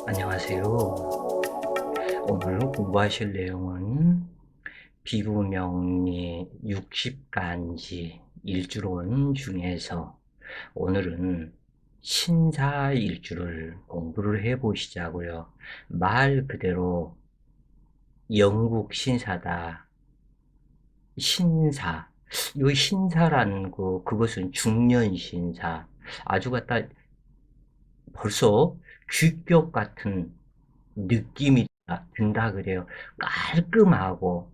안녕하세요. 오늘 공부하실 내용은 비구명리 60간지 일주론 중에서 오늘은 신사일주를 공부를 해 보시자고요. 말 그대로 영국 신사다. 신사. 이 신사라는 그것은 중년신사. 아주 갖다 벌써 귀격 같은 느낌이 든다 그래요. 깔끔하고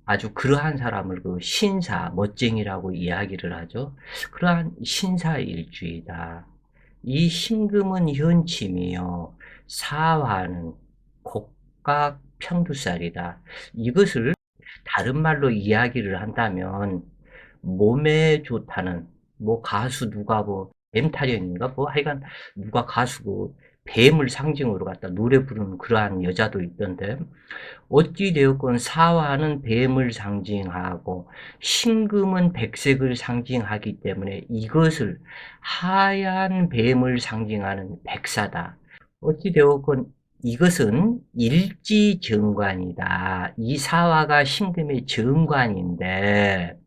아주 그러한 사람을 신사, 멋쟁이라고 이야기를 하죠. 그러한 신사일주이다. 이 신금은 현침이요. 사화는 곡각평두살이다. 이것을 다른 말로 이야기를 한다면 몸에 좋다는 가수 누가 뱀타령인가 하여간 누가 가수 뱀을 상징으로 갖다 노래 부르는 그러한 여자도 있던데 어찌 되었건 사화는 뱀을 상징하고 신금은 백색을 상징하기 때문에 이것을 하얀 뱀을 상징하는 백사다. 어찌 되었건 이것은 일지정관이다. 이 사화가 신금의 정관인데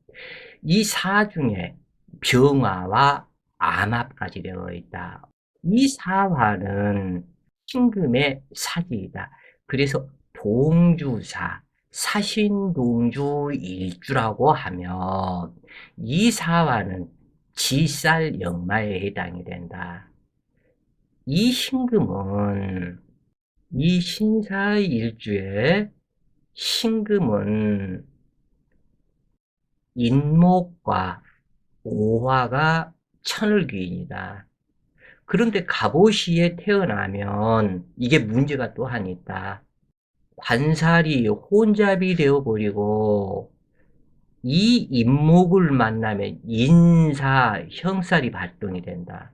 이 사 중에 병화와 암합까지 되어 있다. 이 사화는 신금의 사지이다. 그래서 동주사, 사신동주일주라고 하면 이 사화는 지살 역마에 해당이 된다. 이 신금은 이 신사일주의 신금은 인목과 오화가 천을귀인이다. 그런데 갑오시에 태어나면 이게 문제가 또한 있다. 관살이 혼잡이 되어버리고 이 인목을 만나면 인사, 형살이 발동이 된다.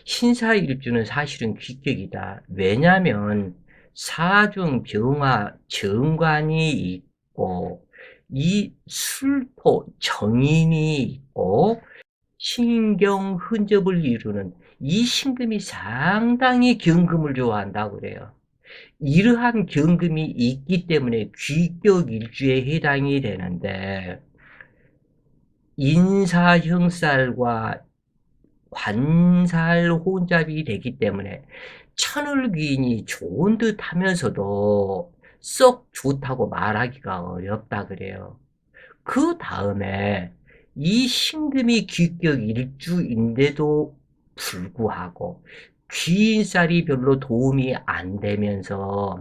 신사일주는 사실은 귀격이다. 왜냐하면 사중 병화 정관이 있고 이 술토 정인이 있고 신경 흔접을 이루는 이 신금이 상당히 경금을 좋아한다고 그래요. 이러한 경금이 있기 때문에 귀격일주에 해당이 되는데 인사형살과 관살 혼잡이 되기 때문에 천을귀인이 좋은 듯 하면서도 썩 좋다고 말하기가 어렵다 그래요. 그 다음에 이 신금이 귀격 일주인데도 불구하고 귀인살이 별로 도움이 안 되면서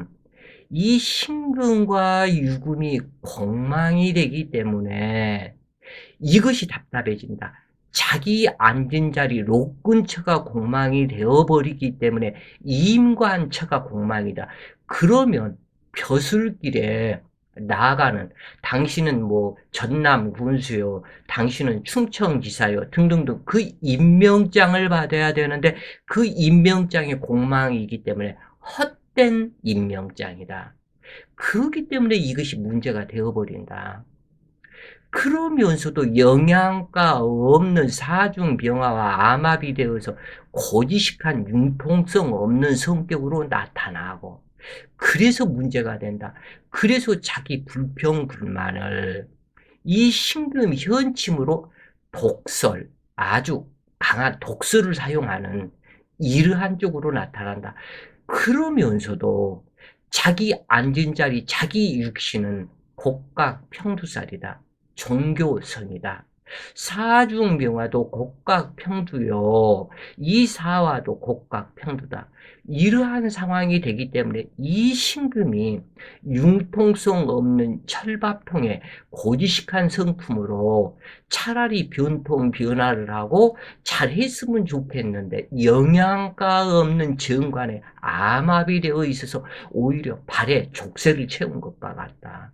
이 신금과 유금이 공망이 되기 때문에 이것이 답답해진다. 자기 앉은 자리 록 근처가 공망이 되어버리기 때문에 임관처가 공망이다. 그러면 벼슬길에 나아가는 당신은 전남 군수요, 당신은 충청지사요 등등등 그 임명장을 받아야 되는데 그 임명장이 공망이기 때문에 헛된 임명장이다. 그렇기 때문에 이것이 문제가 되어버린다. 그러면서도 영양가 없는 사중병화와 암합이 되어서 고지식한 융통성 없는 성격으로 나타나고 그래서 문제가 된다. 그래서 자기 불평 불만을 이 신금 현침으로 독설, 아주 강한 독설을 사용하는 이러한 쪽으로 나타난다. 그러면서도 자기 앉은 자리, 자기 육신은 곡각 평두살이다. 종교성이다. 사중병화도 곡각평두요. 이 사화도 곡각평두다. 이러한 상황이 되기 때문에 이 신금이 융통성 없는 철밥통에 고지식한 성품으로 차라리 변통 변화를 하고 잘했으면 좋겠는데 영양가 없는 정관에 암압이 되어 있어서 오히려 발에 족쇄를 채운 것과 같다.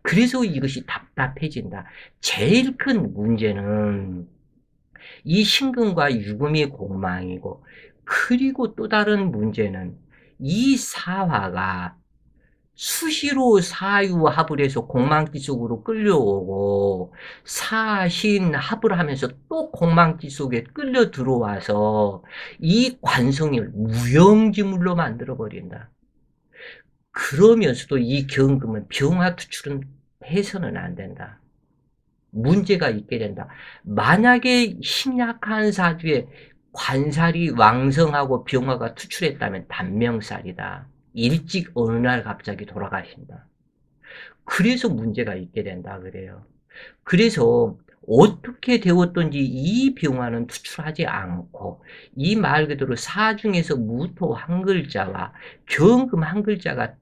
그래서 이것이 답답해진다. 제일 큰 문제는 이 신금과 유금이 공망이고 그리고 또 다른 문제는 이 사화가 수시로 사유합을 해서 공망기 속으로 끌려오고 사신합을 하면서 또 공망기 속에 끌려 들어와서 이 관성을 무용지물로 만들어 버린다. 그러면서도 이 경금은 병화 투출은 해서는 안 된다. 문제가 있게 된다. 만약에 심약한 사주에 관살이 왕성하고 병화가 투출했다면 단명살이다. 일찍 어느 날 갑자기 돌아가신다. 그래서 문제가 있게 된다 그래요. 그래서 어떻게 되었든지 이 병화는 투출하지 않고 이 말 그대로 사중에서 무토 한 글자와 경금 한 글자가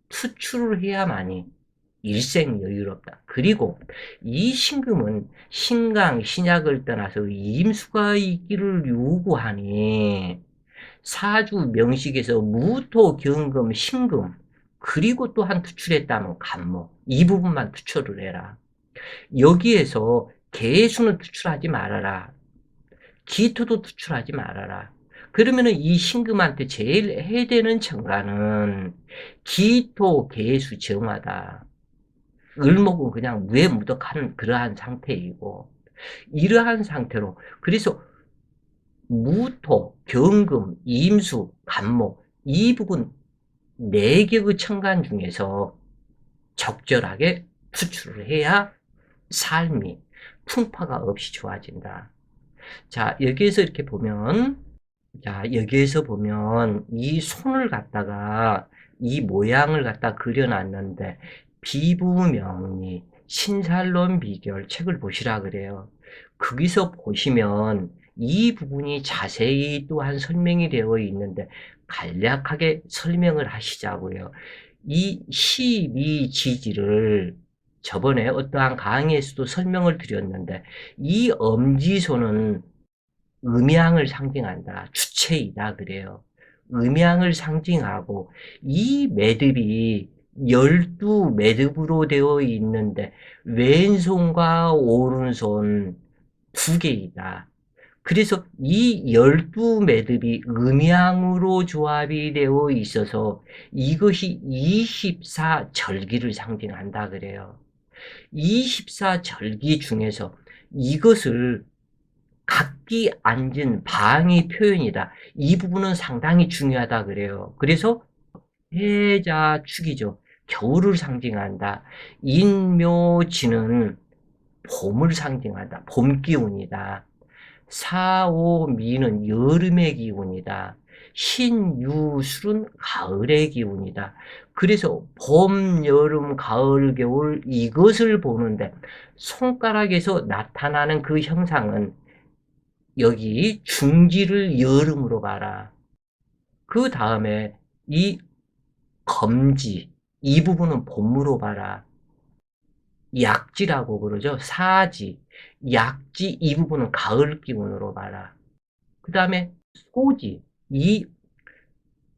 투출을 해야만이 일생 여유롭다. 그리고 이 신금은 신강, 신약을 떠나서 임수가 있기를 요구하니 사주 명식에서 무토, 경금, 신금 그리고 또 한 투출했다면 간목 이 부분만 투출을 해라. 여기에서 개수는 투출하지 말아라. 기토도 투출하지 말아라. 그러면은 이 신금한테 제일 해되는 천간은 기토, 개수, 정화다. 을목은 그냥 무해무덕한 그러한 상태이고 이러한 상태로 그래서 무토, 경금, 임수, 간목 이 부분 4개의 천간 중에서 적절하게 투출을 해야 삶이 풍파가 없이 좋아진다. 자, 여기에서 이렇게 보면 여기에서 보면 이 손을 갖다가 이 모양을 갖다 그려놨는데 비부명리 신살론 비결 책을 보시라 그래요. 거기서 보시면 이 부분이 자세히 또한 설명이 되어 있는데 간략하게 설명을 하시자고요. 이 12지지를 저번에 어떠한 강의에서도 설명을 드렸는데 이 엄지손은 음양을 상징한다. 주체이다 그래요. 음양을 상징하고 이 매듭이 12매듭으로 되어 있는데 왼손과 오른손 두 개이다. 그래서 이 12매듭이 음양으로 조합이 되어 있어서 이것이 24절기를 상징한다 그래요. 24절기 중에서 이것을 각기 앉은 방위 표현이다. 이 부분은 상당히 중요하다 그래요. 그래서 해자축이죠. 겨울을 상징한다. 인묘지는 봄을 상징한다. 봄 기운이다. 사오미는 여름의 기운이다. 신유술은 가을의 기운이다. 그래서 봄, 여름, 가을, 겨울 이것을 보는데 손가락에서 나타나는 그 형상은 여기 중지를 여름으로 봐라. 그 다음에 이 검지 이 부분은 봄으로 봐라. 약지라고 그러죠. 사지, 약지 이 부분은 가을 기운으로 봐라. 그 다음에 소지, 이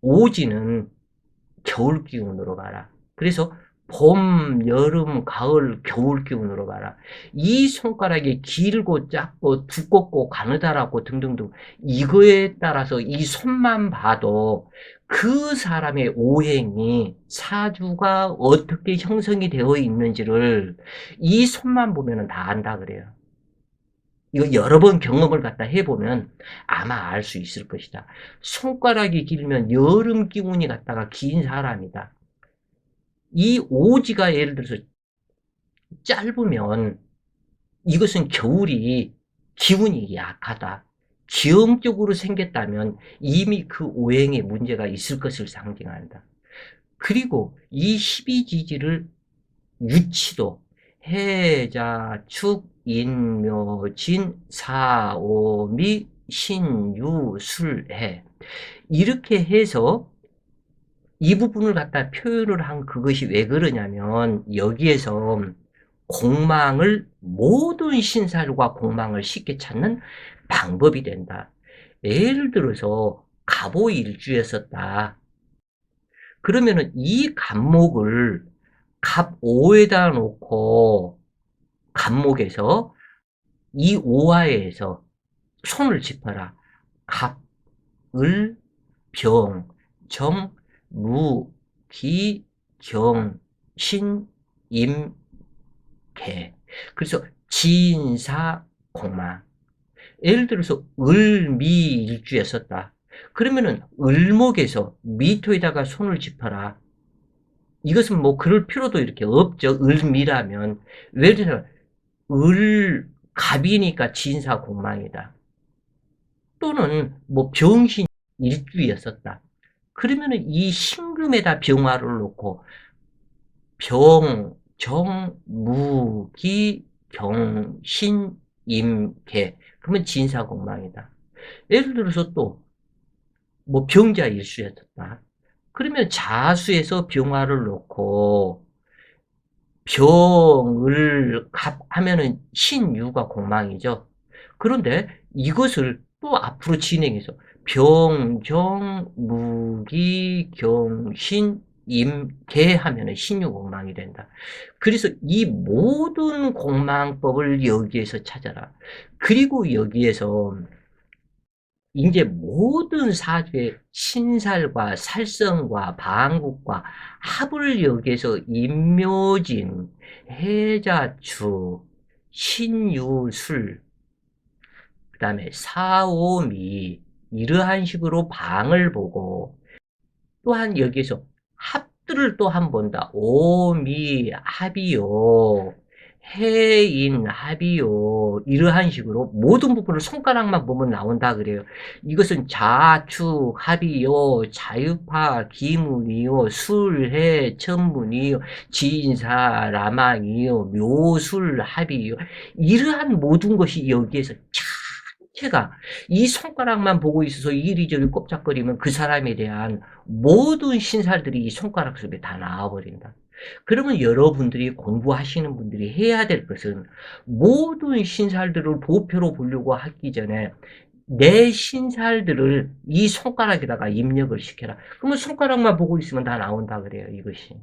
오지는 겨울 기운으로 봐라. 그래서 봄, 여름, 가을, 겨울 기운으로 봐라. 이 손가락이 길고 작고 두껍고 가느다랗고 등등등 이거에 따라서 이 손만 봐도 그 사람의 오행이 사주가 어떻게 형성이 되어 있는지를 이 손만 보면 다 안다 그래요. 이거 여러 번 경험을 갖다 해보면 아마 알 수 있을 것이다. 손가락이 길면 여름 기운이 갖다가 긴 사람이다. 이 오지가 예를 들어서 짧으면 이것은 겨울이 기운이 약하다. 기형적으로 생겼다면 이미 그 오행에 문제가 있을 것을 상징한다. 그리고 이 12지지를 유치도 해자, 축, 인묘진, 사오미, 신유, 술해 이렇게 해서 이 부분을 갖다 표현을 한 그것이 왜 그러냐면 여기에서 공망을 모든 신살과 공망을 쉽게 찾는 방법이 된다. 예를 들어서 갑오일주였었다. 그러면은 이 갑목을 갑오에다 놓고 갑목에서 이 오화에서 손을 짚어라. 갑, 을, 병, 정, 무, 기, 경, 신, 임, 개. 그래서 진사, 공망. 예를 들어서 을미일주에 썼다. 그러면은 을목에서 미토에다가 손을 짚어라. 이것은 뭐 그럴 필요도 이렇게 없죠. 을미라면. 예를 들어서 을갑이니까 진사공망이다. 또는 뭐 병신 일주였었다. 그러면은 이 신금에다 병화를 놓고 병, 정, 무기, 경, 신, 임, 개. 그러면 진사공망이다. 예를 들어서 또 뭐 병자 일수였었다. 그러면 자수에서 병화를 놓고 병을 하면은 신유가 공망이죠. 그런데 이것을 또 앞으로 진행해서 병, 경, 무기, 경, 신, 임, 개 하면은 신유 공망이 된다. 그래서 이 모든 공망법을 여기에서 찾아라. 그리고 여기에서 이제 모든 사주의 신살과 살성과 방국과 합을 여기에서 임묘진, 해자축, 신유술, 그 다음에 사오미, 이러한 식으로 방을 보고 또한 여기에서 합들을 또 한 번 본다. 오미, 합이요. 해인, 합이요. 이러한 식으로 모든 부분을 손가락만 보면 나온다 그래요. 이것은 자축, 합이요. 자유파, 기문이요. 술해, 천문이요. 진사, 라망이요. 묘술, 합이요. 이러한 모든 것이 여기에서 자체가 이 손가락만 보고 있어서 이리저리 꼼짝거리면 그 사람에 대한 모든 신살들이 이 손가락 속에 다 나와버린다. 그러면 여러분들이 공부하시는 분들이 해야 될 것은 모든 신살들을 도표로 보려고 하기 전에 내 신살들을 이 손가락에다가 입력을 시켜라. 그러면 손가락만 보고 있으면 다 나온다 그래요, 이것이.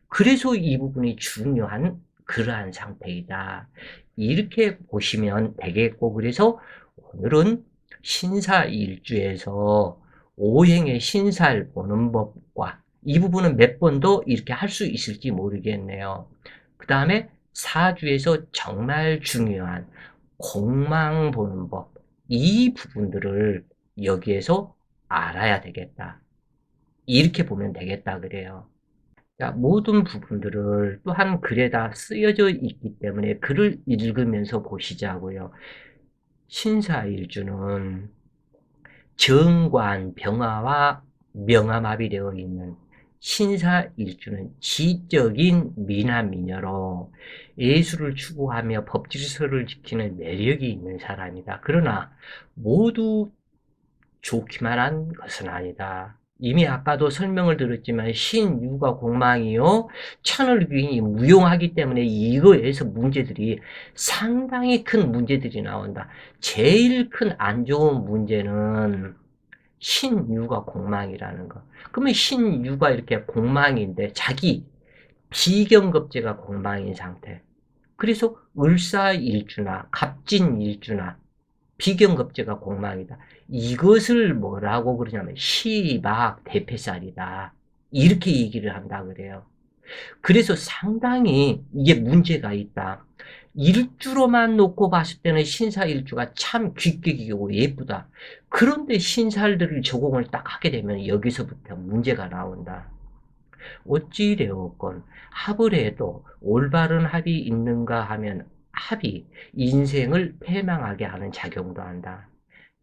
그래서 이 부분이 중요한 그러한 상태이다. 이렇게 보시면 되겠고, 그래서 오늘은 신사일주에서 오행의 신사를 보는 법과 이 부분은 몇 번도 이렇게 할 수 있을지 모르겠네요. 그 다음에 사주에서 정말 중요한 공망 보는 법, 이 부분들을 여기에서 알아야 되겠다. 이렇게 보면 되겠다 그래요. 자, 모든 부분들을 또한 글에다 쓰여져 있기 때문에 글을 읽으면서 보시자고요. 신사일주는 정관, 병화와 명암합이 되어 있는 신사일주는 지적인 미남미녀로 예술을 추구하며 법질서를 지키는 매력이 있는 사람이다. 그러나 모두 좋기만 한 것은 아니다. 이미 아까도 설명을 드렸지만 신유가 공망이요 천을귀인이 무용하기 때문에 이거에서 문제들이 상당히 큰 문제들이 나온다. 제일 큰 안 좋은 문제는 신유가 공망이라는 거. 그러면 신유가 이렇게 공망인데 자기 비경급제가 공망인 상태. 그래서 을사일주나 갑진일주나 비경급제가 공망이다. 이것을 뭐라고 그러냐면 시박 대패살이다. 이렇게 얘기를 한다 그래요. 그래서 상당히 이게 문제가 있다. 일주로만 놓고 봤을 때는 신사일주가 참 귀격이고 예쁘다. 그런데 신살들을 적용을 딱 하게 되면 여기서부터 문제가 나온다. 어찌되었건 합을 해도 올바른 합이 있는가 하면 합이 인생을 패망하게 하는 작용도 한다.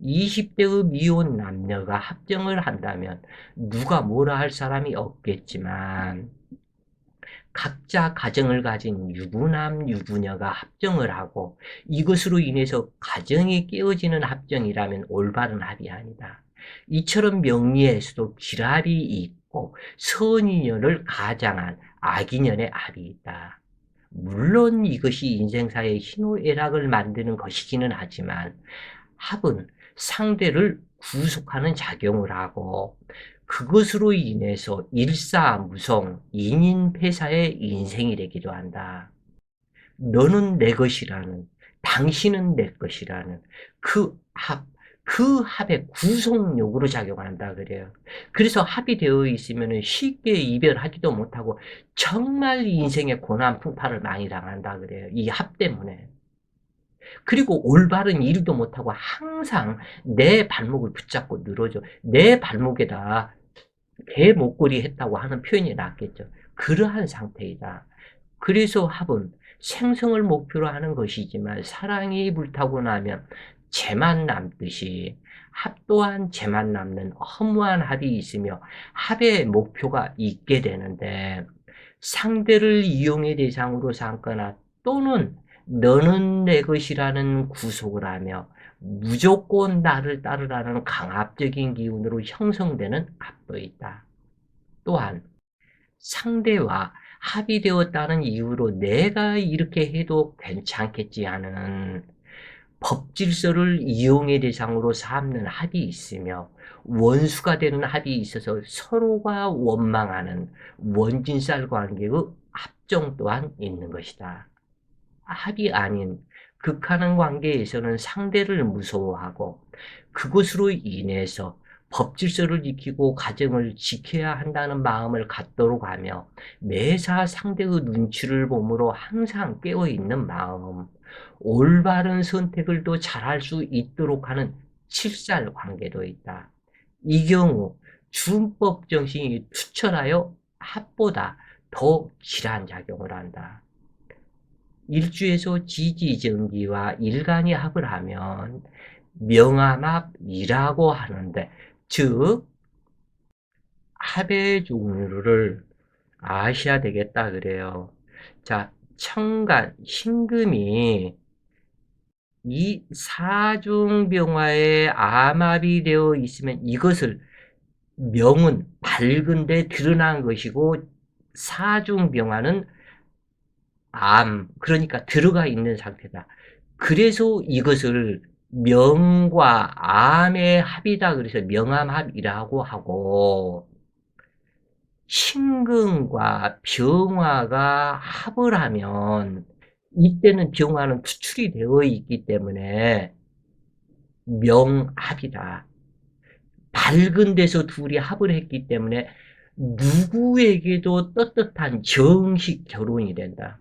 20대의 미혼 남녀가 합정을 한다면 누가 뭐라 할 사람이 없겠지만 각자 가정을 가진 유부남, 유부녀가 합정을 하고 이것으로 인해서 가정이 깨어지는 합정이라면 올바른 합이 아니다. 이처럼 명리에서도 길합이 있고 선인연을 가장한 악인연의 합이 있다. 물론 이것이 인생사의 희노애락을 만드는 것이기는 하지만 합은 상대를 구속하는 작용을 하고 그것으로 인해서 일사무성, 인인폐사의 인생이 되기도 한다. 너는 내 것이라는, 당신은 내 것이라는 그 합, 그 합의 구속력으로 작용한다 그래요. 그래서 합이 되어 있으면 쉽게 이별하지도 못하고 정말 인생의 고난 풍파를 많이 당한다 그래요. 이 합 때문에. 그리고 올바른 일도 못하고 항상 내 발목을 붙잡고 늘어져. 내 발목에다 개 목걸이 했다고 하는 표현이 낫겠죠. 그러한 상태이다. 그래서 합은 생성을 목표로 하는 것이지만 사랑이 불타고 나면 재만 남듯이 합 또한 재만 남는 허무한 합이 있으며 합의 목표가 있게 되는데 상대를 이용의 대상으로 삼거나 또는 너는 내 것이라는 구속을 하며 무조건 나를 따르라는 강압적인 기운으로 형성되는 합도 있다. 또한 상대와 합의되었다는 이유로 내가 이렇게 해도 괜찮겠지 하는 법질서를 이용의 대상으로 삼는 합이 있으며 원수가 되는 합이 있어서 서로가 원망하는 원진살 관계의 합종 또한 있는 것이다. 합이 아닌 극하는 관계에서는 상대를 무서워하고 그것으로 인해서 법질서를 지키고 가정을 지켜야 한다는 마음을 갖도록 하며 매사 상대의 눈치를 보므로 항상 깨어있는 마음, 올바른 선택을 더 잘할 수 있도록 하는 칠살 관계도 있다. 이 경우 준법 정신이 투철하여 합보다 더 길한 작용을 한다. 일주에서 지지정기와 일간이 합을 하면 명암합이라고 하는데, 즉 합의 종류를 아셔야 되겠다 그래요. 자, 천간, 신금이 이 사중병화에 암합이 되어 있으면 이것을 명은 밝은데 드러난 것이고 사중병화는 그러니까 들어가 있는 상태다. 그래서 이것을 명과 암의 합이다. 그래서 명암합이라고 하고, 신금과 병화가 합을 하면, 이때는 병화는 투출이 되어 있기 때문에 명합이다. 밝은 데서 둘이 합을 했기 때문에 누구에게도 떳떳한 정식 결혼이 된다.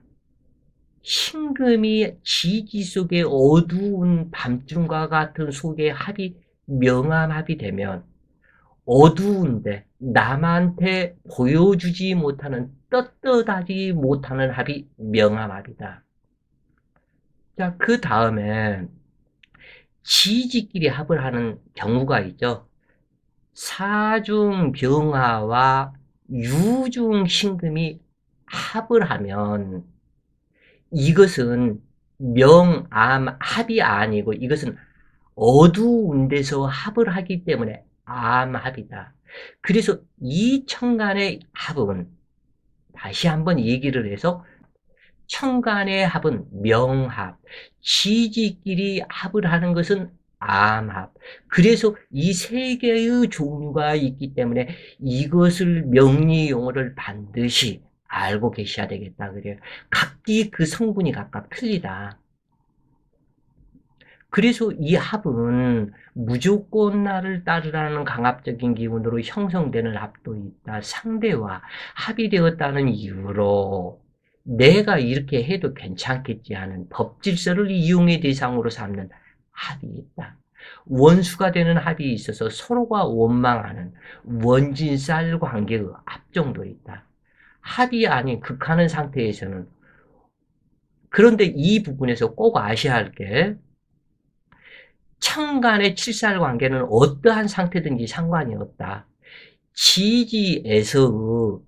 신금이 지지 속의 어두운 밤중과 같은 속의 합이 명암합이 되면 어두운데 남한테 보여주지 못하는 떳떳하지 못하는 합이 명암합이다. 자, 그 다음에 지지끼리 합을 하는 경우가 있죠. 사중병화와 유중신금이 합을 하면 이것은 명암합이 아니고 이것은 어두운 데서 합을 하기 때문에 암합이다. 그래서 이 천간의 합은 다시 한번 얘기를 해서 천간의 합은 명합, 지지끼리 합을 하는 것은 암합. 그래서 이 세 개의 종류가 있기 때문에 이것을 명리용어를 반드시 알고 계셔야 되겠다 그래요. 각기 그 성분이 각각 틀리다. 그래서 이 합은 무조건 나를 따르라는 강압적인 기운으로 형성되는 합도 있다. 상대와 합이 되었다는 이유로 내가 이렇게 해도 괜찮겠지 하는 법질서를 이용의 대상으로 삼는 합이 있다. 원수가 되는 합이 있어서 서로가 원망하는 원진살 관계의 합정도 있다. 합이 아닌 극하는 상태에서는 그런데 이 부분에서 꼭 아셔야 할 게 천간의 칠살 관계는 어떠한 상태든지 상관이 없다. 지지에서의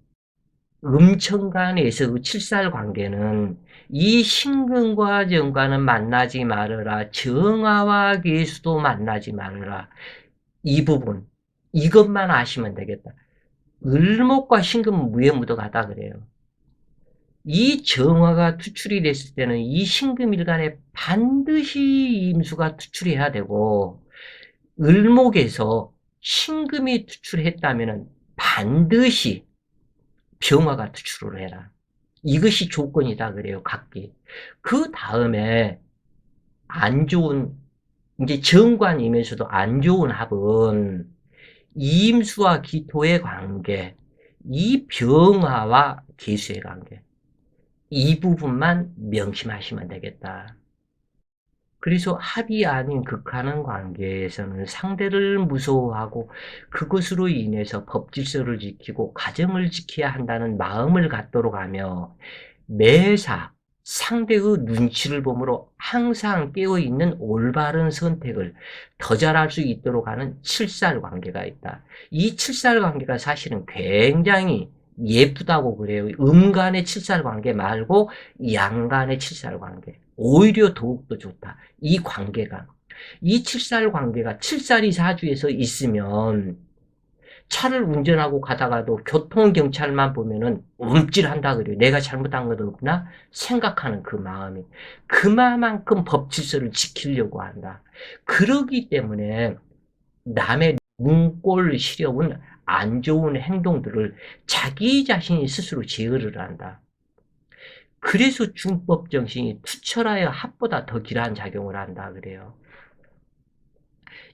음천간에서의 칠살 관계는 이 신금과 정과는 만나지 말아라. 정화와 계수도 만나지 말아라. 이 부분 이것만 아시면 되겠다. 을목과 신금은 무에무도가다 그래요. 이 정화가 투출이 됐을 때는 이 신금일간에 반드시 임수가 투출해야 되고 을목에서 신금이 투출했다면 반드시 병화가 투출을 해라. 이것이 조건이다 그래요. 각기. 그 다음에 안 좋은 이제 정관이면서도 안 좋은 합은 임수와 기토의 관계, 이 병화와 개수의 관계, 이 부분만 명심하시면 되겠다. 그래서 합이 아닌 극하는 관계에서는 상대를 무서워하고 그것으로 인해서 법질서를 지키고 가정을 지켜야 한다는 마음을 갖도록 하며 매사 상대의 눈치를 보므로 항상 깨어있는 올바른 선택을 더 잘할 수 있도록 하는 칠살 관계가 있다. 이 칠살 관계가 사실은 굉장히 예쁘다고 그래요. 음간의 칠살 관계 말고 양간의 칠살 관계. 오히려 더욱더 좋다. 이 관계가. 이 칠살 관계가 칠살이 사주에서 있으면 차를 운전하고 가다가도 교통경찰만 보면은 움찔한다 그래요. 내가 잘못한 것 없나? 생각하는 그 마음이. 그만큼 법질서를 지키려고 한다. 그러기 때문에 남의 눈꼴 시려운 안 좋은 행동들을 자기 자신이 스스로 제어를 한다. 그래서 중법 정신이 투철하여 합보다 더 길한 작용을 한다 그래요.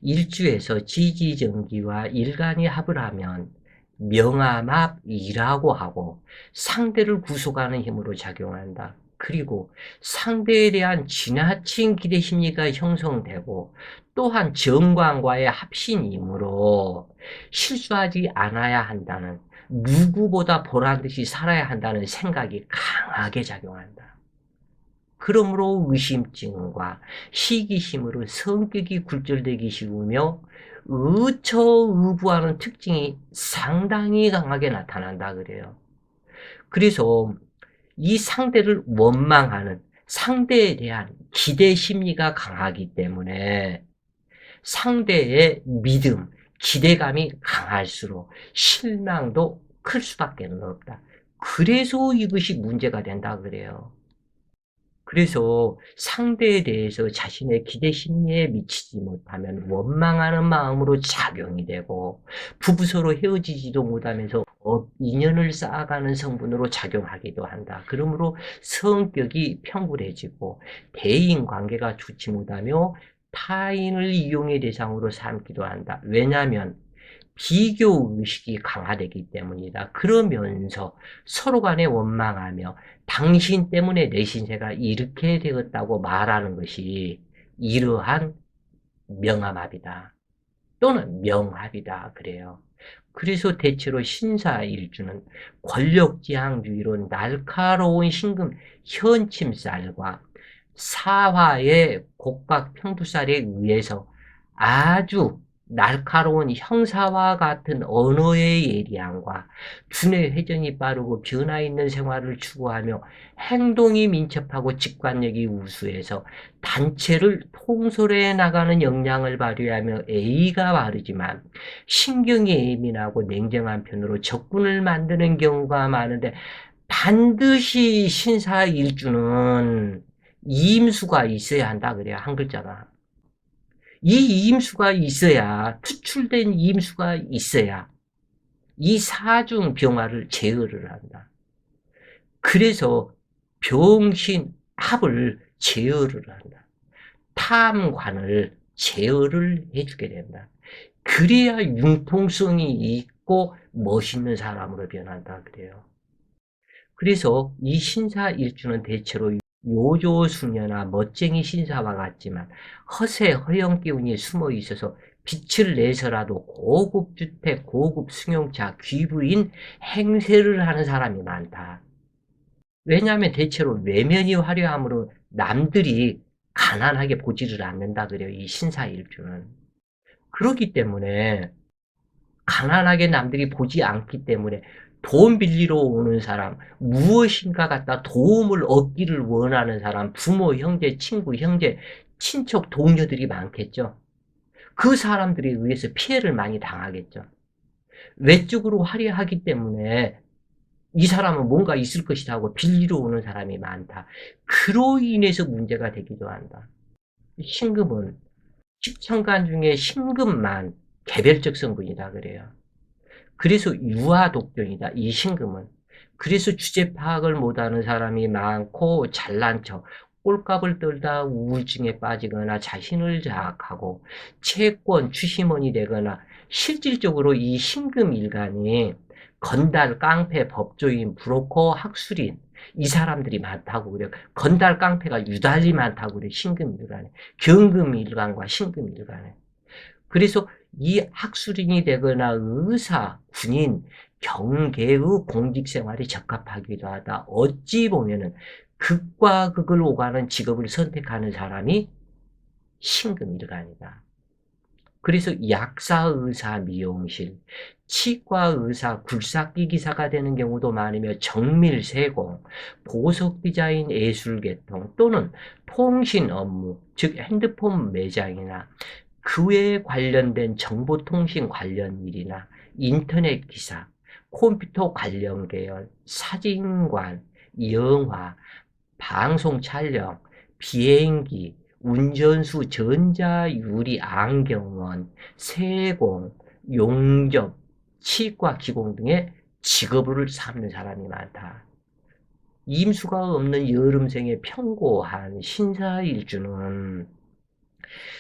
일주에서 지지정기와 일간이 합을 하면 명암합이라고 하고 상대를 구속하는 힘으로 작용한다. 그리고 상대에 대한 지나친 기대심리가 형성되고 또한 정관과의 합신이므로 실수하지 않아야 한다는, 누구보다 보란듯이 살아야 한다는 생각이 강하게 작용한다. 그러므로 의심증과 시기심으로 성격이 굴절되기 쉬우며 의처의부하는 특징이 상당히 강하게 나타난다 그래요. 그래서 이 상대를 원망하는, 상대에 대한 기대 심리가 강하기 때문에 상대의 믿음, 기대감이 강할수록 실망도 클 수밖에 없다. 그래서 이것이 문제가 된다 그래요. 그래서 상대에 대해서 자신의 기대 심리에 미치지 못하면 원망하는 마음으로 작용이 되고 부부 서로 헤어지지도 못하면서 인연을 쌓아가는 성분으로 작용하기도 한다. 그러므로 성격이 평굴해지고 대인 관계가 좋지 못하며 타인을 이용의 대상으로 삼기도 한다. 왜냐하면 비교 의식이 강화되기 때문이다. 그러면서 서로 간에 원망하며 당신 때문에 내 신세가 이렇게 되었다고 말하는 것이 이러한 명암합이다. 또는 명합이다. 그래요. 그래서 대체로 신사일주는 권력지향주의로 날카로운 신금 현침살과 사화의 곡박 평두살에 의해서 아주 날카로운 형사와 같은 언어의 예리함과 두뇌 회전이 빠르고 변화 있는 생활을 추구하며 행동이 민첩하고 직관력이 우수해서 단체를 통솔해 나가는 역량을 발휘하며 A가 바르지만 신경이 예민하고 냉정한 편으로 적군을 만드는 경우가 많은데, 반드시 신사일주는 이임수가 있어야 한다 그래요. 한 글자가. 이 이임수가 있어야, 투출된 이임수가 있어야 이 사중 병화를 제어를 한다. 그래서 병신 합을 제어를 한다. 탐관을 제어를 해주게 된다. 그래야 융통성이 있고 멋있는 사람으로 변한다 그래요. 그래서 이 신사일주는 대체로 요조수녀나 멋쟁이 신사와 같지만 허세, 허영 기운이 숨어 있어서 빛을 내서라도 고급 주택, 고급 승용차, 귀부인 행세를 하는 사람이 많다. 왜냐하면 대체로 외면이 화려함으로 남들이 가난하게 보지를 않는다 그래요. 이 신사일주는. 그렇기 때문에 가난하게 남들이 보지 않기 때문에 돈 빌리러 오는 사람, 무엇인가 갖다 도움을 얻기를 원하는 사람, 부모, 형제, 친구, 형제, 친척, 동료들이 많겠죠. 그 사람들에 의해서 피해를 많이 당하겠죠. 외적으로 화려하기 때문에 이 사람은 뭔가 있을 것이다 하고 빌리러 오는 사람이 많다. 그로 인해서 문제가 되기도 한다. 신금은 십천간 중에 신금만 개별적 성분이다 그래요. 그래서 유아독존이다. 이 신금은. 그래서 주제 파악을 못하는 사람이 많고 잘난 척, 꼴값을 떨다 우울증에 빠지거나 자신을 자학하고 채권, 추심원이 되거나 실질적으로 이 신금일간이 건달, 깡패, 법조인, 브로커, 학술인 이 사람들이 많다고 그래요. 건달, 깡패가 유달리 많다고 그래요. 신금일간에. 경금일간과 신금일간에. 그래서 이 학술인이 되거나 의사, 군인, 경계의 공직생활에 적합하기도 하다. 어찌 보면은 극과 극을 오가는 직업을 선택하는 사람이 신금일간이다. 그래서 약사, 의사, 미용실, 치과 의사, 굴삭기 기사가 되는 경우도 많으며 정밀 세공, 보석 디자인 예술 계통 또는 통신 업무, 즉 핸드폰 매장이나 그 외에 관련된 정보통신 관련 일이나 인터넷 기사, 컴퓨터 관련 계열, 사진관, 영화, 방송 촬영, 비행기, 운전수, 전자유리 안경원, 세공, 용접, 치과 기공 등의 직업을 삼는 사람이 많다. 임수가 없는 여름생의 평고한 신사일주는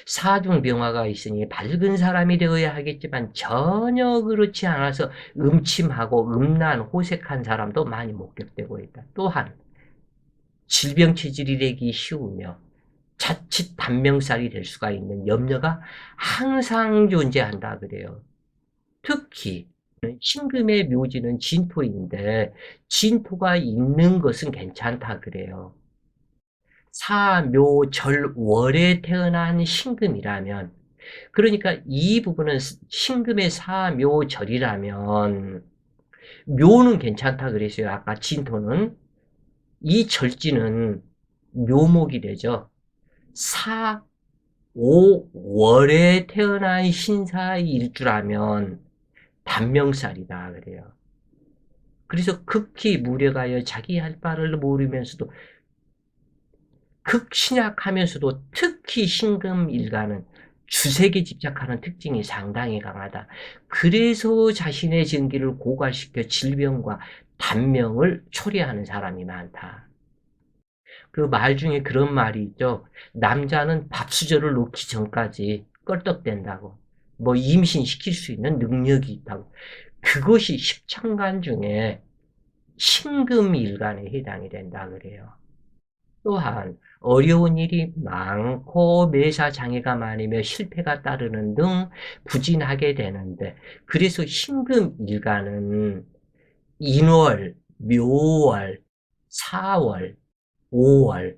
사중병화가 있으니 밝은 사람이 되어야 하겠지만 전혀 그렇지 않아서 음침하고 음란, 호색한 사람도 많이 목격되고 있다. 또한 질병 체질이 되기 쉬우며 자칫 단명살이 될 수가 있는 염려가 항상 존재한다 그래요. 특히 신금의 묘지는 진토인데 진토가 있는 것은 괜찮다 그래요. 사묘절월에 태어난 신금이라면 그러니까 이 부분은 신금의 사묘절이라면 묘는 괜찮다 그랬어요. 아까 진토는 이 절지는 묘목이 되죠. 사, 오, 월에 태어난 신사일주라면 단명살이다 그래요. 그래서 극히 무력하여 자기 할 바를 모르면서도 극신약하면서도 특히 신금일가는 주색에 집착하는 특징이 상당히 강하다. 그래서 자신의 정기를 고갈시켜 질병과 단명을 초래하는 사람이 많다. 그 말 중에 그런 말이 있죠. 남자는 밥수저를 놓기 전까지 껄떡댄다고. 뭐 임신시킬 수 있는 능력이 있다고. 그것이 십천간 중에 신금일간에 해당이 된다 그래요. 또한 어려운 일이 많고 매사 장애가 많으며 실패가 따르는 등 부진하게 되는데 그래서 신금일간은 인월, 묘월, 사월, 5월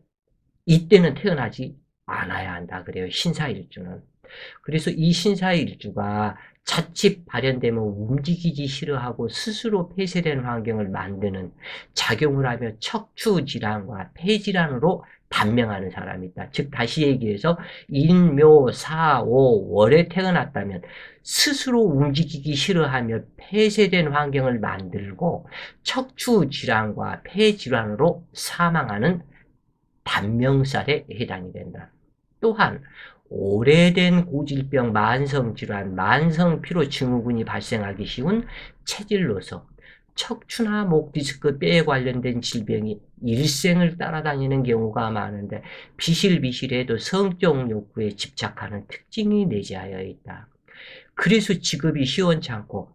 이때는 태어나지 않아야 한다 그래요. 신사일주는. 그래서 이 신사일주가 자칫 발현되면 움직이기 싫어하고 스스로 폐쇄된 환경을 만드는 작용을 하며 척추질환과 폐질환으로 단명하는 사람이 있다. 즉 다시 얘기해서 인묘사오월에 태어났다면 스스로 움직이기 싫어하며 폐쇄된 환경을 만들고 척추질환과 폐질환으로 사망하는 단명살에 해당이 된다. 또한 오래된 고질병, 만성질환, 만성피로 증후군이 발생하기 쉬운 체질로서 척추나 목 디스크, 뼈에 관련된 질병이 일생을 따라다니는 경우가 많은데 비실비실해도 성적 욕구에 집착하는 특징이 내재하여 있다. 그래서 직업이 시원찮고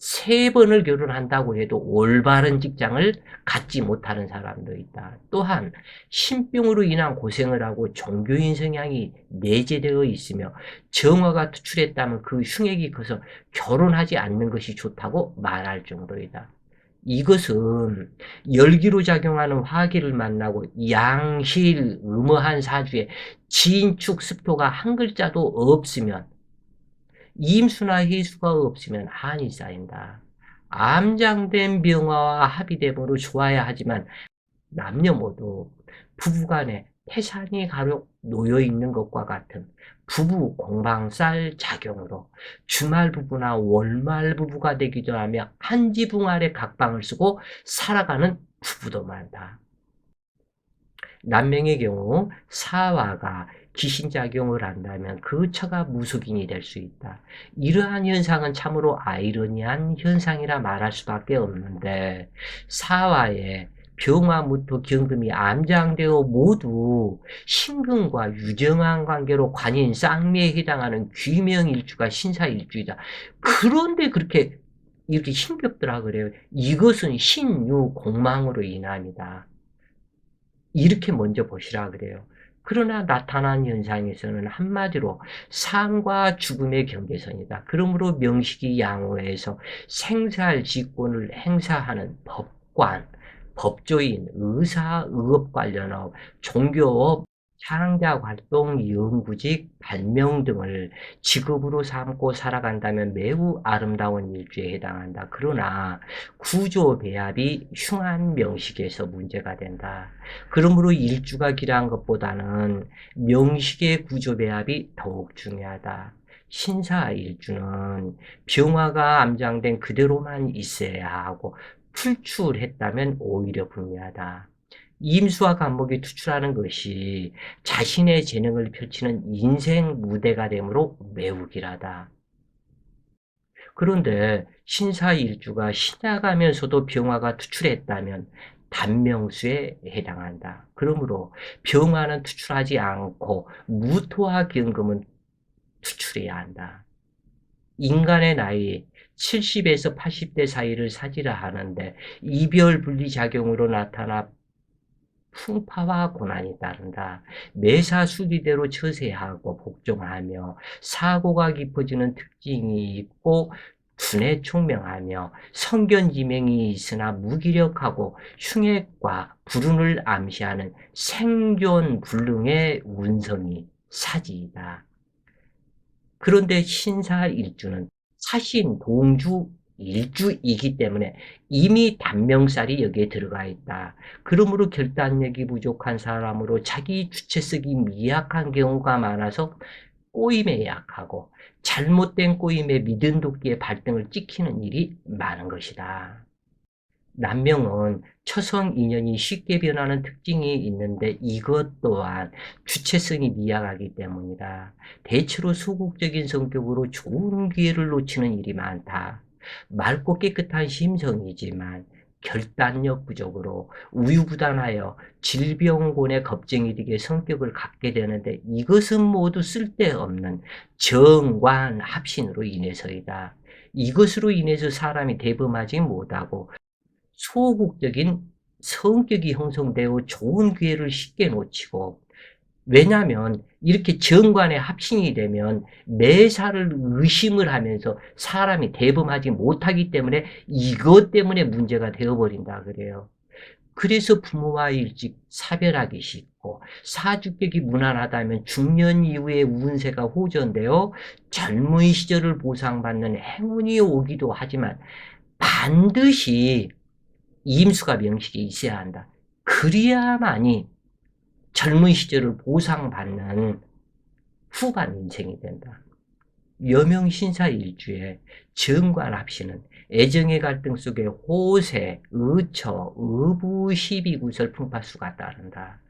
3번을 결혼한다고 해도 올바른 직장을 갖지 못하는 사람도 있다. 또한 신병으로 인한 고생을 하고 종교인 성향이 내재되어 있으며 정화가 투출했다면 그 흉액이 커서 결혼하지 않는 것이 좋다고 말할 정도이다. 이것은 열기로 작용하는 화기를 만나고 양실 음어한 사주에 진축 습토가 한 글자도 없으면 임수나 해수가 없으면 한이 쌓인다. 암장된 병화와 합의됨으로 좋아야 하지만 남녀 모두 부부간에 태산이 가려 놓여 있는 것과 같은 부부 공방살 작용으로 주말 부부나 월말 부부가 되기도 하며 한 지붕 아래 각방을 쓰고 살아가는 부부도 많다. 남명의 경우 사화가 귀신작용을 한다면 그 처가 무속인이 될 수 있다. 이러한 현상은 참으로 아이러니한 현상이라 말할 수밖에 없는데 사화에 병화무토 경금이 암장되어 모두 신금과 유정한 관계로 관인 쌍미에 해당하는 귀명일주가 신사일주이다. 그런데 그렇게 이렇게 힘겹더라 그래요. 이것은 신유공망으로 인함이다. 이렇게 먼저 보시라 그래요. 그러나 나타난 현상에서는 한마디로 삶과 죽음의 경계선이다. 그러므로 명식이 양호해서 생사직권을 행사하는 법관, 법조인, 의사, 의업 관련업, 종교업, 창작활동, 연구직, 발명 등을 직업으로 삼고 살아간다면 매우 아름다운 일주에 해당한다. 그러나 구조배합이 흉한 명식에서 문제가 된다. 그러므로 일주가 길한 것보다는 명식의 구조배합이 더욱 중요하다. 신사일주는 병화가 암장된 그대로만 있어야 하고 풀출했다면 오히려 불리하다. 임수와 간목이 투출하는 것이 자신의 재능을 펼치는 인생 무대가 되므로 매우 길하다. 그런데 신사일주가 신약하면서도 병화가 투출했다면 단명수에 해당한다. 그러므로 병화는 투출하지 않고 무토와 경금은 투출해야 한다. 인간의 나이 70에서 80대 사이를 사지라 하는데 이별 분리작용으로 나타나 풍파와 고난이 따른다. 매사 수리대로 처세하고 복종하며 사고가 깊어지는 특징이 있고 분에 총명하며 성견지명이 있으나 무기력하고 흉액과 불운을 암시하는 생존불능의 운성이 사지이다. 그런데 신사일주는 사신, 동주, 일주이기 때문에 이미 단명살이 여기에 들어가 있다. 그러므로 결단력이 부족한 사람으로 자기 주체성이 미약한 경우가 많아서 꼬임에 약하고 잘못된 꼬임에 믿은 도끼의 발등을 찍히는 일이 많은 것이다. 남명은 처성 인연이 쉽게 변하는 특징이 있는데 이것 또한 주체성이 미약하기 때문이다. 대체로 소극적인 성격으로 좋은 기회를 놓치는 일이 많다. 맑고 깨끗한 심성이지만 결단력 부족으로 우유부단하여 질병곤의 겁쟁이 되게 성격을 갖게 되는데 이것은 모두 쓸데없는 정관합신으로 인해서이다. 이것으로 인해서 사람이 대범하지 못하고 소극적인 성격이 형성되어 좋은 기회를 쉽게 놓치고, 왜냐하면 이렇게 정관의 합신이 되면 매사를 의심을 하면서 사람이 대범하지 못하기 때문에 이것 때문에 문제가 되어버린다 그래요. 그래서 부모와 일찍 사별하기 쉽고 사주격이 무난하다면 중년 이후에 운세가 호전되어 젊은 시절을 보상받는 행운이 오기도 하지만 반드시 임수가 명식이 있어야 한다. 그래야만이 젊은 시절을 보상받는 후반 인생이 된다. 여명신사일주에 정관합시는 애정의 갈등 속에 호세, 의처, 의부, 시비구설, 풍파수가 따른다.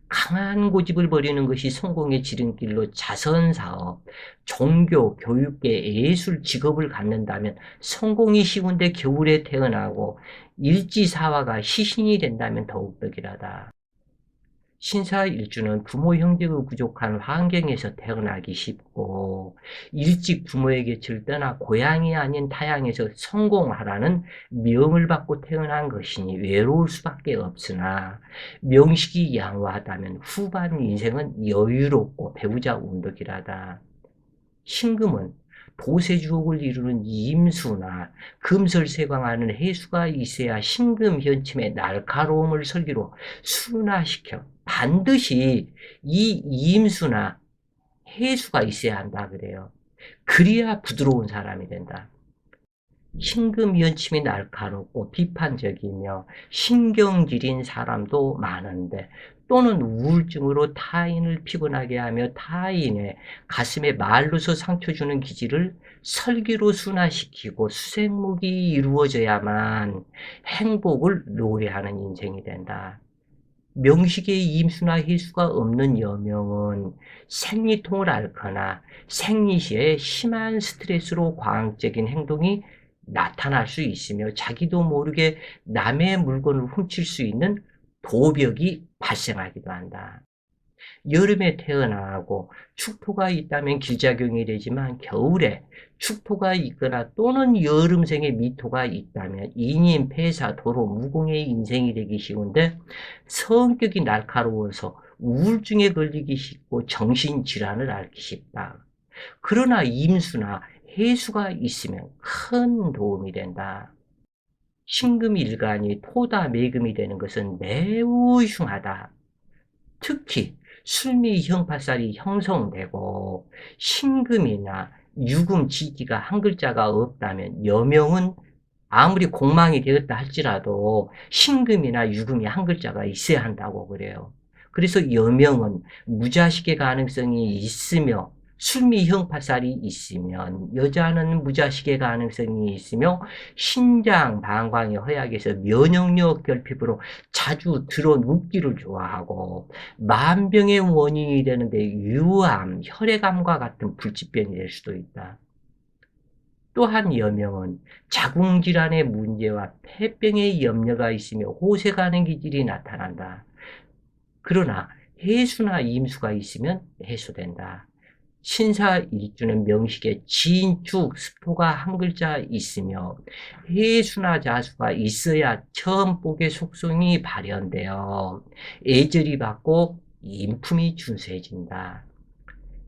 강한 고집을 버리는 것이 성공의 지름길로 자선사업, 종교, 교육계, 예술, 직업을 갖는다면 성공이 쉬운데 겨울에 태어나고 일지사화가 시신이 된다면 더욱더 길하다. 신사일주는 부모 형제가 부족한 환경에서 태어나기 쉽고 일찍 부모의 곁을 떠나 고향이 아닌 타향에서 성공하라는 명을 받고 태어난 것이니 외로울 수밖에 없으나 명식이 양호하다면 후반 인생은 여유롭고 배우자 운덕이라다. 신금은 도세주옥을 이루는 임수나 금설세광하는 해수가 있어야 신금현침의 날카로움을 설계로 순화시켜 반드시 이 임수나 해수가 있어야 한다 그래요. 그래야 부드러운 사람이 된다. 신금연침이 날카롭고 비판적이며 신경질인 사람도 많은데 또는 우울증으로 타인을 피곤하게 하며 타인의 가슴에 말로서 상처 주는 기질을 설계로 순화시키고 수생목이 이루어져야만 행복을 노래하는 인생이 된다. 명식에 임수나 희수가 없는 여명은 생리통을 앓거나 생리시에 심한 스트레스로 과학적인 행동이 나타날 수 있으며 자기도 모르게 남의 물건을 훔칠 수 있는 도벽이 발생하기도 한다. 여름에 태어나고 축토가 있다면 기작용이 되지만 겨울에 축토가 있거나 또는 여름생의 미토가 있다면 인임, 폐사, 도로, 무공의 인생이 되기 쉬운데 성격이 날카로워서 우울증에 걸리기 쉽고 정신질환을 앓기 쉽다. 그러나 임수나 해수가 있으면 큰 도움이 된다. 신금일간이 토다 매금이 되는 것은 매우 흉하다. 특히 술미형파살이 형성되고 신금이나 유금, 지기가 한 글자가 없다면 여명은 아무리 공망이 되었다 할지라도 신금이나 유금이 한 글자가 있어야 한다고 그래요. 그래서 여명은 무자식의 가능성이 있으며 술미형파살이 있으면 여자는 무자식의 가능성이 있으며 신장, 방광이 허약해서 면역력 결핍으로 자주 드러눕기를 좋아하고 만병의 원인이 되는데 유암, 혈액암과 같은 불치병이 될 수도 있다. 또한 여명은 자궁질환의 문제와 폐병의 염려가 있으며 호색하는 기질이 나타난다. 그러나 해수나 임수가 있으면 해소된다. 신사일주는 명식에 진축, 스포가 한 글자 있으며 해수나 자수가 있어야 천복의 속성이 발현되어 애절이 받고 인품이 준수해진다.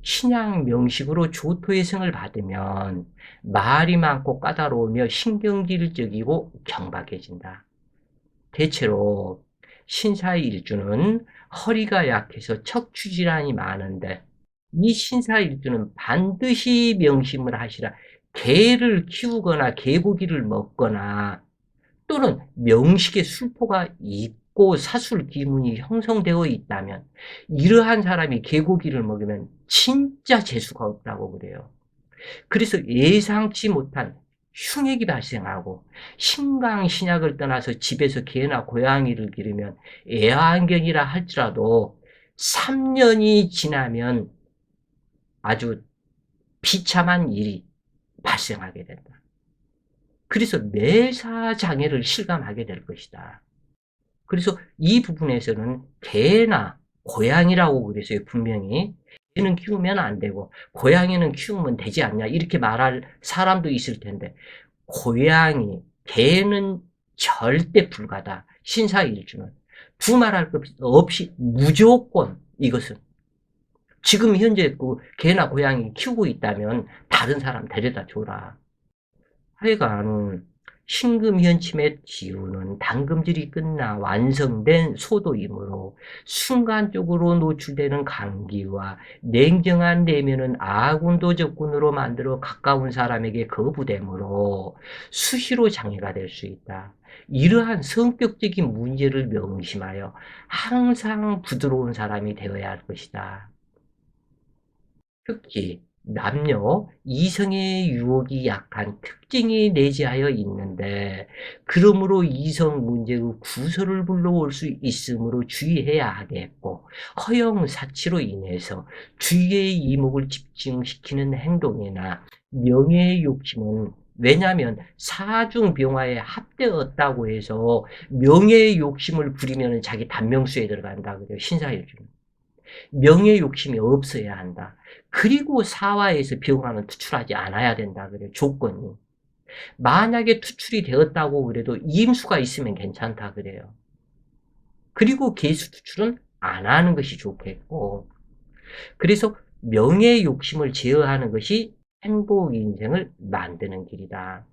신양 명식으로 조토의 성을 받으면 말이 많고 까다로우며 신경질적이고 경박해진다. 대체로 신사일주는 허리가 약해서 척추질환이 많은데 이 신사일주는 반드시 명심을 하시라. 개를 키우거나 개고기를 먹거나 또는 명식에 술토가 있고 사술 기문이 형성되어 있다면 이러한 사람이 개고기를 먹으면 진짜 재수가 없다고 그래요. 그래서 예상치 못한 흉액이 발생하고 신강 신약을 떠나서 집에서 개나 고양이를 기르면 애완견이라 할지라도 3년이 지나면 아주 비참한 일이 발생하게 된다. 그래서 매사장애를 실감하게 될 것이다. 그래서 이 부분에서는 개나 고양이라고 그랬어요. 분명히 개는 키우면 안 되고 고양이는 키우면 되지 않냐 이렇게 말할 사람도 있을 텐데 고양이, 개는 절대 불가다. 신사일주는 두말할 것 없이 무조건 이것은 지금 현재 그 개나 고양이 키우고 있다면 다른 사람 데려다 줘라. 하여간 신금현침의 기운은 당금질이 끝나 완성된 소도이므로 순간적으로 노출되는 감기와 냉정한 내면은 아군도 적군으로 만들어 가까운 사람에게 거부되므로 수시로 장애가 될 수 있다. 이러한 성격적인 문제를 명심하여 항상 부드러운 사람이 되어야 할 것이다. 특히 남녀 이성의 유혹이 약한 특징이 내재하여 있는데 그러므로 이성 문제의 구설을 불러올 수 있으므로 주의해야 하겠고 허영사치로 인해서 주의의 이목을 집중시키는 행동이나 명예의 욕심은 왜냐하면 사중병화에 합되었다고 해서 명예의 욕심을 부리면 자기 단명수에 들어간다 그래요. 신사일주는. 명예 욕심이 없어야 한다. 그리고 사화에서 병화는 투출하지 않아야 된다 그래요. 조건이. 만약에 투출이 되었다고 그래도 임수가 있으면 괜찮다 그래요. 그리고 계수 투출은 안 하는 것이 좋겠고 그래서 명예 욕심을 제어하는 것이 행복 인생을 만드는 길이다.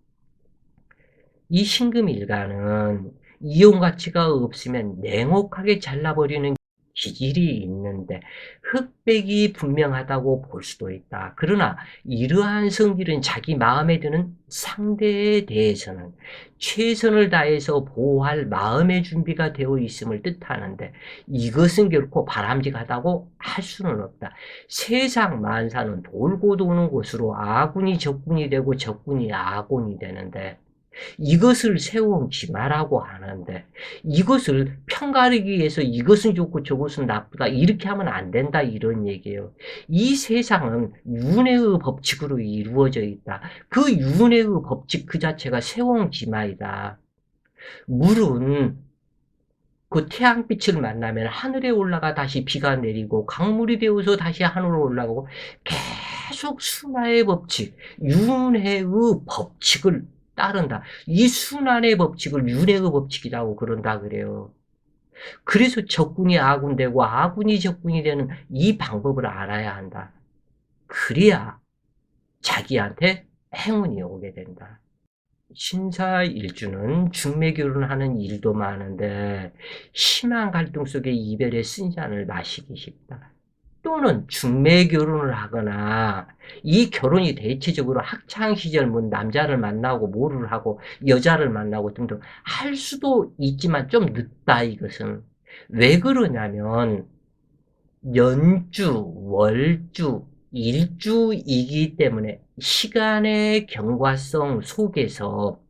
이 신금일가는 이용 가치가 없으면 냉혹하게 잘라버리는 기질이 있는데 흑백이 분명하다고 볼 수도 있다. 그러나 이러한 성질은 자기 마음에 드는 상대에 대해서는 최선을 다해서 보호할 마음의 준비가 되어 있음을 뜻하는데 이것은 결코 바람직하다고 할 수는 없다. 세상 만사는 돌고 도는 곳으로 아군이 적군이 되고 적군이 아군이 되는데 이것을 세운 기마라고 하는데 이것을 편가르기 위해서 이것은 좋고 저것은 나쁘다 이렇게 하면 안 된다 이런 얘기예요. 이 세상은 윤회의 법칙으로 이루어져 있다. 그 윤회의 법칙 그 자체가 세운 기마이다. 물은 그 태양빛을 만나면 하늘에 올라가 다시 비가 내리고 강물이 되어서 다시 하늘로 올라가고 계속 순환의 법칙, 윤회의 법칙을 따른다. 이 순환의 법칙을 윤회의 법칙이라고 그런다 그래요. 그래서 적군이 아군 되고 아군이 적군이 되는 이 방법을 알아야 한다. 그래야 자기한테 행운이 오게 된다. 신사일주는 중매결혼하는 일도 많은데 심한 갈등 속에 이별의 쓴잔을 마시기 쉽다. 또는 중매결혼을 하거나 이 결혼이 대체적으로 학창시절 뭐 남자를 만나고 뭐를 하고 여자를 만나고 등등 할 수도 있지만 좀 늦다 이것은. 왜 그러냐면 연주, 월주, 일주이기 때문에 시간의 경과성 속에서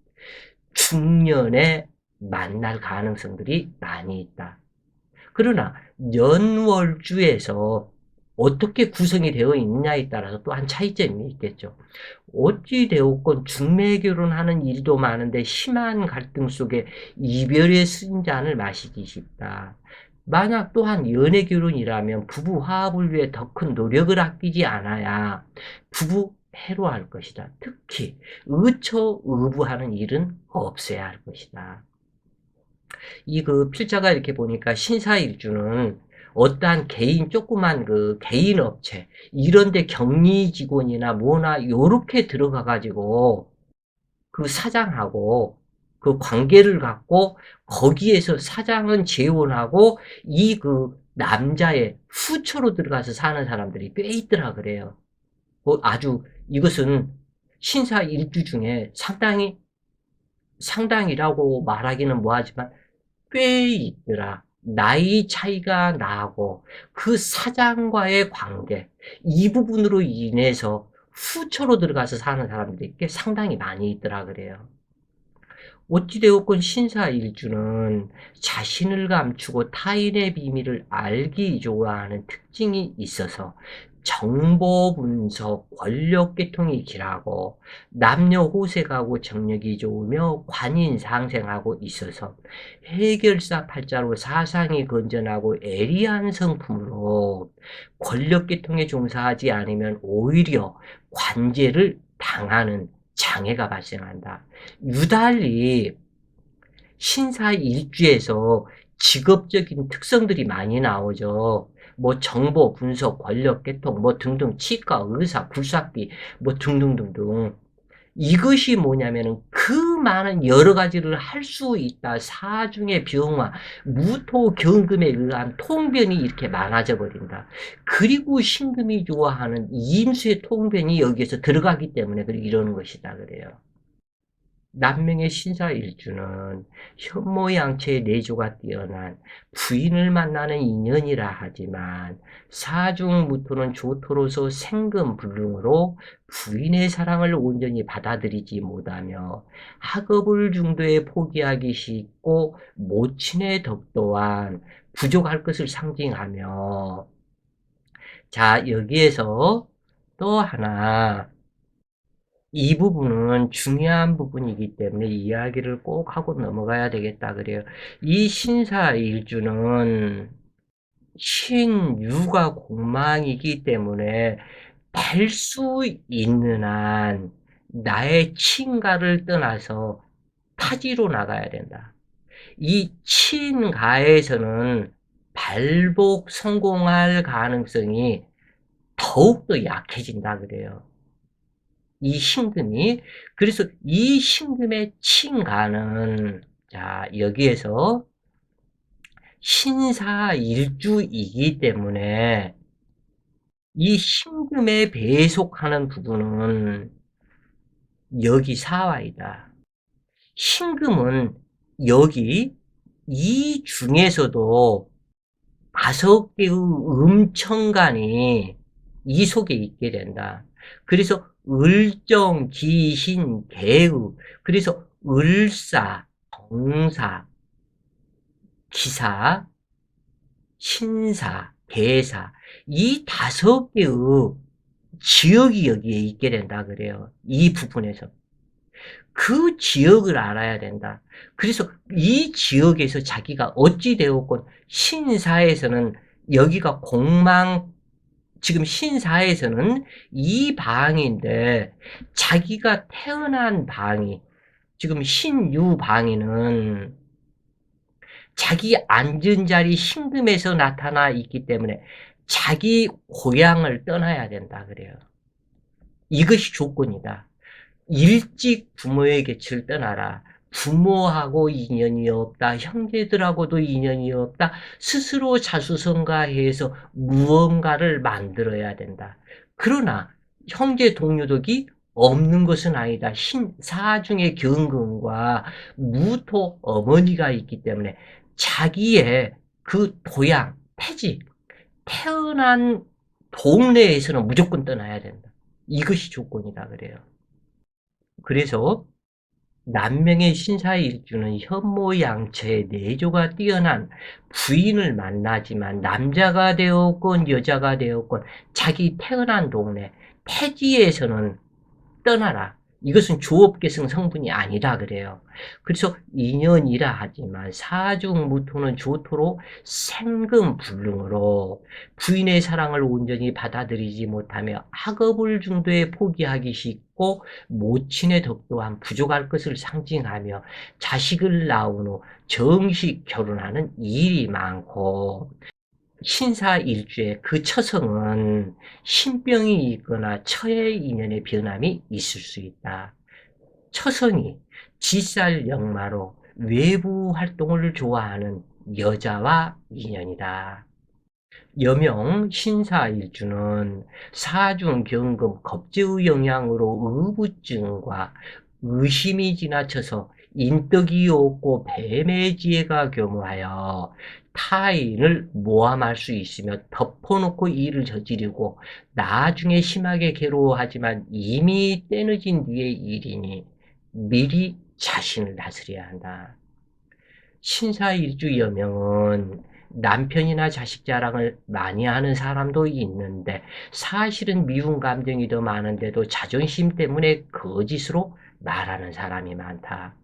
중년에 만날 가능성들이 많이 있다. 그러나 연월주에서 어떻게 구성이 되어 있느냐에 따라서 또한 차이점이 있겠죠. 어찌 되었건 중매결혼하는 일도 많은데 심한 갈등 속에 이별의 쓴잔을 마시기 쉽다. 만약 또한 연애결혼이라면 부부 화합을 위해 더 큰 노력을 아끼지 않아야 부부 해로할 것이다. 특히 의처의부하는 일은 없어야 할 것이다. 이 그 필자가 이렇게 보니까 신사일주는 어떠한 개인 조그만 그 개인 업체 이런 데 격리 직원이나 뭐나 요렇게 들어가 가지고 그 사장하고 그 관계를 갖고 거기에서 사장은 재혼하고 이 그 남자의 후처로 들어가서 사는 사람들이 꽤 있더라 그래요. 아주 이것은 신사일주 중에 상당이라고 말하기는 뭐하지만 꽤 있더라. 나이 차이가 나고 그 사장과의 관계 이 부분으로 인해서 후처로 들어가서 사는 사람들이 꽤 상당히 많이 있더라 그래요. 어찌되었건 신사일주는 자신을 감추고 타인의 비밀을 알기 좋아하는 특징이 있어서 정보 분석, 권력 계통이 길하고 남녀 호색하고 정력이 좋으며 관인상생하고 있어서 해결사 팔자로 사상이 건전하고 애리한 성품으로 권력 계통에 종사하지 않으면 오히려 관제를 당하는 장애가 발생한다. 유달리 신사일주에서 직업적인 특성들이 많이 나오죠. 뭐 정보 분석, 권력 계통, 뭐 등등, 치과, 의사, 굴삭기, 뭐 등등등등. 이것이 뭐냐면은 그 많은 여러 가지를 할 수 있다. 사중의 병화, 무토 경금에 의한 통변이 이렇게 많아져 버린다. 그리고 신금이 좋아하는 임수의 통변이 여기에서 들어가기 때문에 이러는 것이다 그래요. 남명의 신사일주는 현모양처의 내조가 뛰어난 부인을 만나는 인연이라 하지만 사중무토는 조토로서 생금불능으로 부인의 사랑을 온전히 받아들이지 못하며 학업을 중도에 포기하기 쉽고 모친의 덕 또한 부족할 것을 상징하며 자 여기에서 또 하나 이 부분은 중요한 부분이기 때문에 이야기를 꼭 하고 넘어가야 되겠다 그래요. 이 신사일주는 신유가 공망이기 때문에 될 수 있는 한 나의 친가를 떠나서 타지로 나가야 된다. 이 친가에서는 발복 성공할 가능성이 더욱더 약해진다 그래요. 이 신금이. 그래서 이 신금의 친가는 자 여기에서 신사일주이기 때문에 이 신금에 배속하는 부분은 여기 사화이다. 신금은 여기 이 중에서도 5개의 음천간이 이 속에 있게 된다. 그래서 을정, 기신, 개의 그래서 을사, 정사, 기사, 신사, 대사 이 5개의 지역이 여기에 있게 된다 그래요. 이 부분에서. 그 지역을 알아야 된다. 그래서 이 지역에서 자기가 어찌 되었건 신사에서는 여기가 공망 지금 신사에서는 이 방인데 자기가 태어난 방이 지금 신유방위는 자기 앉은 자리 신금에서 나타나 있기 때문에 자기 고향을 떠나야 된다 그래요. 이것이 조건이다. 일찍 부모의 곁을 떠나라. 부모하고 인연이 없다. 형제들하고도 인연이 없다. 스스로 자수성가해서 무언가를 만들어야 된다. 그러나 형제 동료덕이 없는 것은 아니다. 사중의 경금과 무토 어머니가 있기 때문에 자기의 그 고향, 태지, 태어난 동네에서는 무조건 떠나야 된다. 이것이 조건이다 그래요. 그래서 남명의 신사일주는 현모양처의 내조가 뛰어난 부인을 만나지만 남자가 되었건 여자가 되었건 자기 태어난 동네 태지에서는 떠나라. 이것은 조업계성 성분이 아니라 그래요. 그래서 인연이라 하지만 사중무토는 조토로 생금불능으로 부인의 사랑을 온전히 받아들이지 못하며 학업을 중도에 포기하기 쉽고 모친의 덕 또한 부족할 것을 상징하며 자식을 낳은 후 정식 결혼하는 일이 많고 신사일주의 그 처성은 신병이 있거나 처의 인연의 변함이 있을 수 있다. 처성이 지살 역마로 외부 활동을 좋아하는 여자와 인연이다. 여명 신사일주는 사중 경금 겁제의 영향으로 의부증과 의심이 지나쳐서 인덕이 없고 뱀의 지혜가 교무하여 타인을 모함할 수 있으며 덮어놓고 일을 저지르고 나중에 심하게 괴로워하지만 이미 때늦은 뒤의 일이니 미리 자신을 다스려야 한다. 신사일주 여명은 남편이나 자식 자랑을 많이 하는 사람도 있는데 사실은 미운 감정이 더 많은데도 자존심 때문에 거짓으로 말하는 사람이 많다.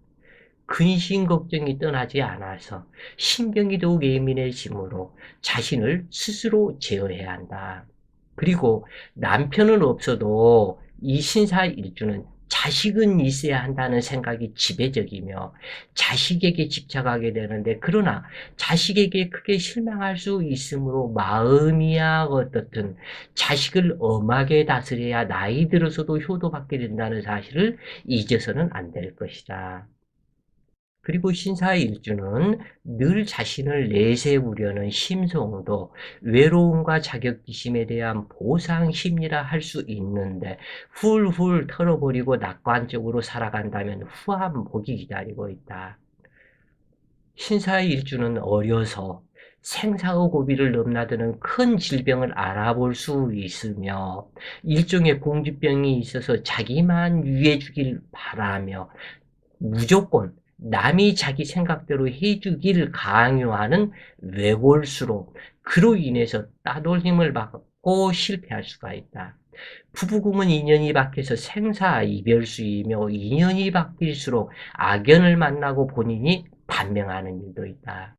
근심 걱정이 떠나지 않아서 신경이 더욱 예민해지므로 자신을 스스로 제어해야 한다. 그리고 남편은 없어도 이 신사일주는 자식은 있어야 한다는 생각이 지배적이며 자식에게 집착하게 되는데 그러나 자식에게 크게 실망할 수 있으므로 마음이야 어떻든 자식을 엄하게 다스려야 나이 들어서도 효도받게 된다는 사실을 잊어서는 안 될 것이다. 그리고 신사일주는 늘 자신을 내세우려는 심성도 외로움과 자격지심에 대한 보상심리라 할 수 있는데 훌훌 털어버리고 낙관적으로 살아간다면 후한 복이 기다리고 있다. 신사일주는 어려서 생사의 고비를 넘나드는 큰 질병을 알아볼 수 있으며 일종의 공주병이 있어서 자기만 유해주길 바라며 무조건 남이 자기 생각대로 해주길 강요하는 외골수로 그로 인해서 따돌림을 받고 실패할 수가 있다. 부부궁은 인연이 바뀌어서 생사이별수이며 인연이 바뀔수록 악연을 만나고 본인이 단명하는 일도 있다.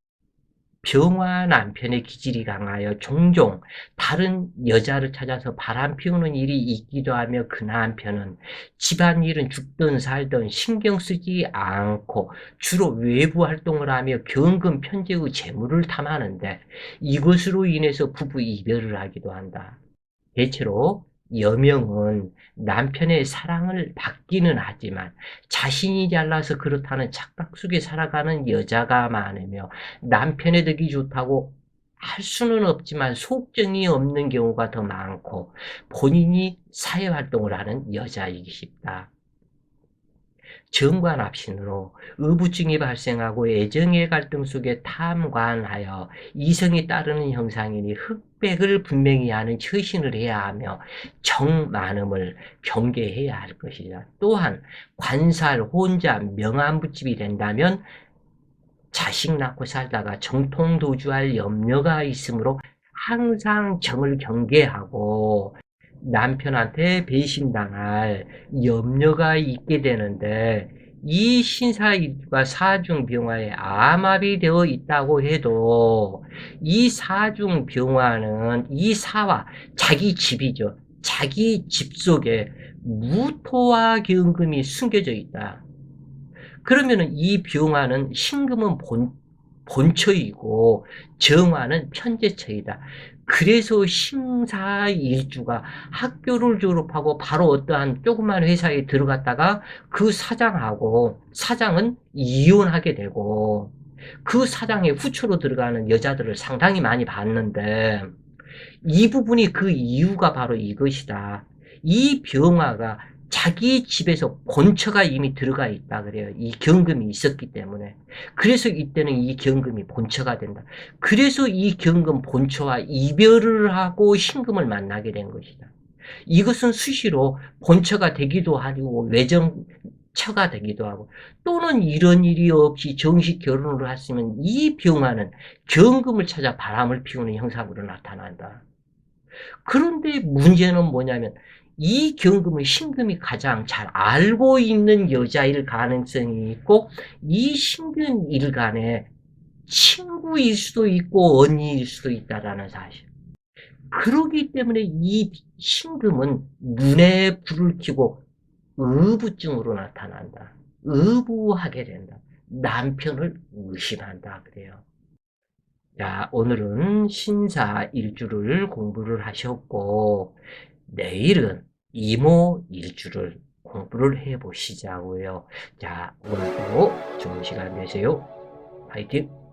병화 남편의 기질이 강하여 종종 다른 여자를 찾아서 바람 피우는 일이 있기도 하며 그 남편은 집안일은 죽든 살든 신경 쓰지 않고 주로 외부 활동을 하며 경금 편제의 재물을 탐하는데 이것으로 인해서 부부 이별을 하기도 한다. 대체로 여명은 남편의 사랑을 받기는 하지만 자신이 잘나서 그렇다는 착각 속에 살아가는 여자가 많으며 남편의 덕이 좋다고 할 수는 없지만 속정이 없는 경우가 더 많고 본인이 사회활동을 하는 여자이기 쉽다. 정관합신으로 의부증이 발생하고 애정의 갈등 속에 탐관하여 이성이 따르는 형상이니 흑백을 분명히 하는 처신을 해야 하며 정만음을 경계해야 할 것이다. 또한 관살, 혼자, 명안부집이 된다면 자식 낳고 살다가 정통도주할 염려가 있으므로 항상 정을 경계하고 남편한테 배신당할 염려가 있게 되는데, 이 신사일주가 사중병화에 암합이 되어 있다고 해도 이 사중병화는 이 사와 자기 집이죠. 자기 집 속에 무토와 경금이 숨겨져 있다. 그러면은 이 병화는 신금은 본처이고 정화는 편제처이다. 그래서 심사일주가 학교를 졸업하고 바로 어떠한 조그만 회사에 들어갔다가 그 사장은 이혼하게 되고, 그 사장의 후처로 들어가는 여자들을 상당히 많이 봤는데, 이 부분이 그 이유가 바로 이것이다. 이 병화가 자기 집에서 본처가 이미 들어가 있다 그래요. 이 경금이 있었기 때문에. 그래서 이때는 이 경금이 본처가 된다. 그래서 이 경금 본처와 이별을 하고 신금을 만나게 된 것이다. 이것은 수시로 본처가 되기도 하고 외정처가 되기도 하고, 또는 이런 일이 없이 정식 결혼을 했으면 이 병화는 경금을 찾아 바람을 피우는 형상으로 나타난다. 그런데 문제는 뭐냐면 이 경금은 신금이 가장 잘 알고 있는 여자일 가능성이 있고, 이 신금일간의 친구일 수도 있고 언니일 수도 있다라는 사실. 그러기 때문에 이 신금은 눈에 불을 켜고 의부증으로 나타난다. 의부하게 된다. 남편을 의심한다 그래요. 자, 오늘은 신사 일주를 공부를 하셨고, 내일은 이모 일주를 공부를 해 보시자고요. 자, 오늘도 좋은 시간 되세요. 화이팅!